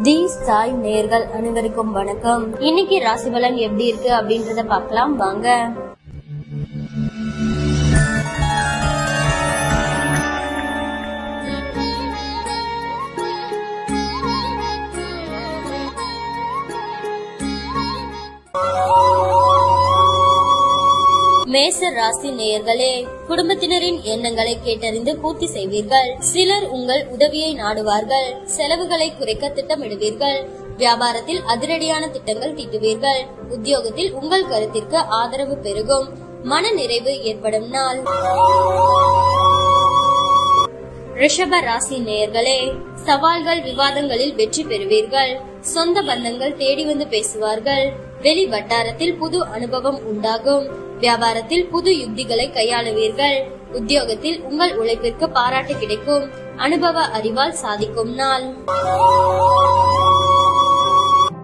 தி சாய் நேயர்கள் அனைவருக்கும் வணக்கம். இன்னைக்கு ராசி பலன் எப்படி இருக்கு அப்படின்றத பார்க்கலாம் வாங்க. மேச ராசி நேயர்களே, குடும்பத்தினரின் எண்ணங்களை கேட்டறிந்து பூர்த்தி செய்வீர்கள். சிலர் உங்கள் உதவியை நாடுவார்கள். செலவுகளை குறைக்க திட்டமிடுவீர்கள். வியாபாரத்தில் அதிரடியான திட்டங்கள் தீட்டுவீர்கள். உத்தியோகத்தில் உங்கள் கருத்திற்கு ஆதரவு பெருகும். மன நிறைவு ஏற்படும் நாள். ரிஷப ராசி நேயர்களே, சவால்கள் விவாதங்களில் வெற்றி பெறுவீர்கள். சொந்த பந்தங்கள் தேடி வந்து பேசுவார்கள். வெளி வட்டாரத்தில் புது அனுபவம் உண்டாகும். வியாபாரத்தில் புது யுக்திகளை கையாளுவீர்கள். உத்தியோகத்தில் உங்கள் உழைப்பிற்கு பாராட்டு கிடைக்கும். அனுபவ அறிவால் சாதிக்கும் நாள்.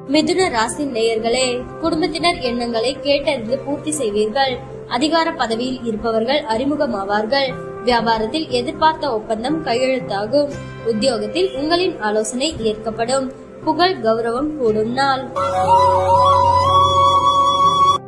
மிதுன ராசி நேயர்களே, குடும்பத்தினர் எண்ணங்களை கேட்டறிந்து பூர்த்தி செய்வீர்கள். அதிகார பதவியில் இருப்பவர்கள் அறிமுகமாவார்கள். வியாபாரத்தில் எதிர்பார்த்த ஒப்பந்தம் கையெழுத்தாகும். உத்தியோகத்தில் உங்களின் ஆலோசனை ஏற்கப்படும். புகழ் கௌரவம் கூடும் நாள்.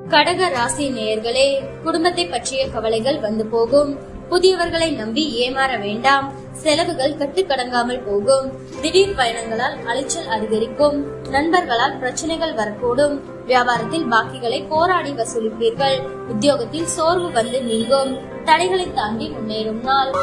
கடக ராசி நேயர்களே, குடும்பத்தை பற்றிய கவலைகள் வந்து போகும். புதியவர்களை நம்பி ஏமாற வேண்டாம். செலவுகள் கட்டுக்கடங்காமல் போகும். திடீர் பயணங்களால் அலைச்சல் அதிகரிக்கும். நண்பர்களால் பிரச்சனைகள் வரக்கூடும். வியாபாரத்தில் பாக்கிகளை போராடி வசூலிப்பீர்கள். உத்தியோகத்தில் சோர்வு வந்து நீங்கும். தடைகளை தாண்டி முன்னேறும் நாள்.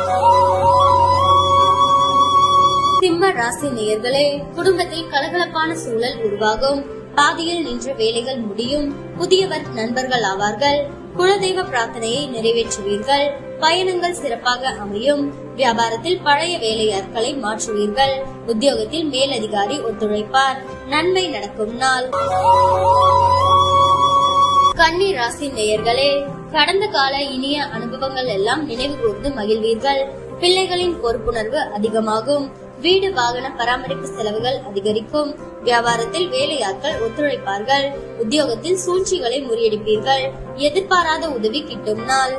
சிம்ம ராசி நேயர்களே, குடும்பத்தில் கலகலப்பான சூழல் உருவாகும். பாதியில் நின்ற வேலைகள் முடியும். புதியவர் நண்பர்கள் ஆவார்கள். குலதெய்வ பிரார்த்தனையை நிறைவேற்றுவீர்கள். பயணங்கள் சிறப்பாக அமையும். வியாபாரத்தில் பழைய வேலையாட்களை மாற்றுவீர்கள். உத்தியோகத்தில் மேலதிகாரி ஒத்துழைப்பார். நன்மை நடக்கும் நாள். கன்னி ராசி நேயர்களே, கடந்த கால இனிய அனுபவங்கள் எல்லாம் நினைவு கூர்ந்து மகிழ்வீர்கள். பிள்ளைகளின் பொறுப்புணர்வு அதிகமாகும். வீடு வாகன பராமரிப்பு செலவுகள் அதிகரிக்கும். வியாபாரத்தில் வேலையாட்கள் ஒத்துழைப்பார்கள். உத்தியோகத்தில் சூழ்ச்சிகளை முறியடிப்பீர்கள். எதிர்பாராத உதவி கிட்டும் நாள்.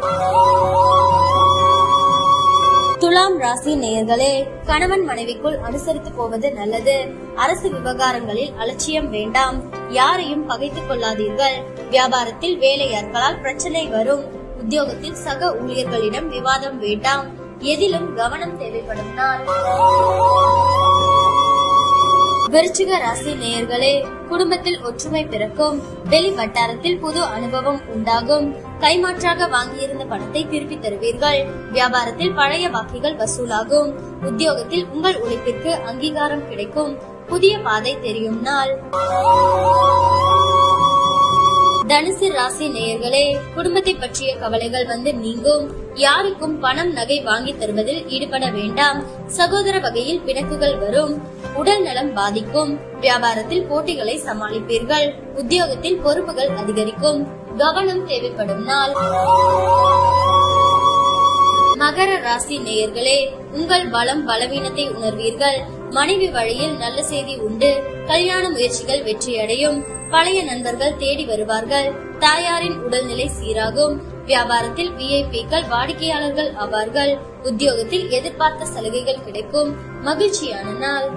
துலாம் ராசி நேயர்களே, கணவன் மனைவிக்குள் அனுசரித்து போவது நல்லது. அரசு விவகாரங்களில் அலட்சியம் வேண்டாம். யாரையும் பகைத்துக் கொள்ளாதீர்கள். வியாபாரத்தில் வேலையாட்களால் பிரச்சனை வரும். உத்தியோகத்தில் சக ஊழியர்களிடம் விவாதம் வேண்டாம். எதிலும் கவனம் தேவைப்படும் நாள். விருச்சிக ராசி நேயர்களே, குடும்பத்தில் ஒற்றுமை பிறக்கும். வெளி வட்டாரத்தில் புது அனுபவம் உண்டாகும். கைமாற்றாக வாங்கியிருந்த பணத்தை திருப்பி தருவீர்கள். வியாபாரத்தில் பழைய பாக்கிகள் வசூலாகும். உத்தியோகத்தில் உங்கள் உழைப்பிற்கு அங்கீகாரம் கிடைக்கும். புதிய பாதை தெரியும் நாள். தனுசு ராசி நேயர்களே, குடும்பத்தை பற்றிய கவலைகள் வந்து நீங்கும். யாருக்கும் பணம் நகை வாங்கி தருவதில் ஈடுபட வேண்டாம். சகோதர வகையில் பிணக்குகள் வரும். உடல் நலம் பாதிக்கும். வியாபாரத்தில் போட்டிகளை சமாளிப்பீர்கள். உத்தியோகத்தில் பொறுப்புகள் அதிகரிக்கும். கவனம் தேவைப்படும் நாள். மகர ராசி நேயர்களே, உங்கள் பலம் பலவீனத்தை உணர்வீர்கள். மனைவி வழியில் நல்ல செய்தி உண்டு. கல்யாண முயற்சிகள் வெற்றியடையும். பழைய நண்பர்கள் தேடி வருவார்கள். தாயாரின் உடல்நிலை சீராகும். வியாபாரத்தில் விஐபிக்கள் வாடிக்கையாளர்கள் ஆவார்கள். உத்தியோகத்தில் எதிர்பார்த்த சலுகைகள் கிடைக்கும். மகிழ்ச்சியான நாள்.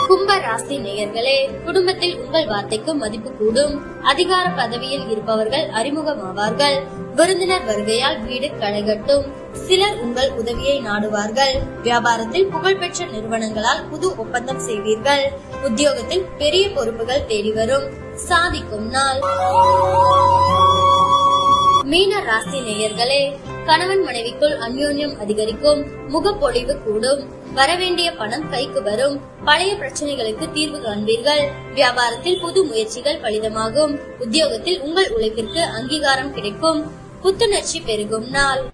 கும்ப ராசி நேயர்களே, குடும்பத்தில் உங்கள் வார்த்தைக்கு மதிப்பு கூடும். அதிகார பதவியில் இருப்பவர்கள் அறிமுகமாவார்கள். விருந்தினர் வருகையால் வீடு களைகட்டும். சிலர் உங்கள் உதவியை நாடுவார்கள். வியாபாரத்தில் புகழ்பெற்ற நிறுவனங்களால் புது ஒப்பந்தம் செய்வீர்கள். உத்தியோகத்தில் பெரிய பொறுப்புகள் தேடி வரும். சாதிக்கும் நாள். மீன ராசி நேயர்களே, கணவன் மனைவிக்குள் அந்யோன்யம் அதிகரிக்கும். முகப்பொழிவு கூடும். வரவேண்டிய பணம் கைக்கு வரும். பழைய பிரச்சனைகளுக்கு தீர்வு காண்பீர்கள். வியாபாரத்தில் புது முயற்சிகள் பலிதமாகும். உத்தியோகத்தில் உங்கள் உழைப்பிற்கு அங்கீகாரம் கிடைக்கும். புத்துணர்ச்சி பெருகும் நாள்.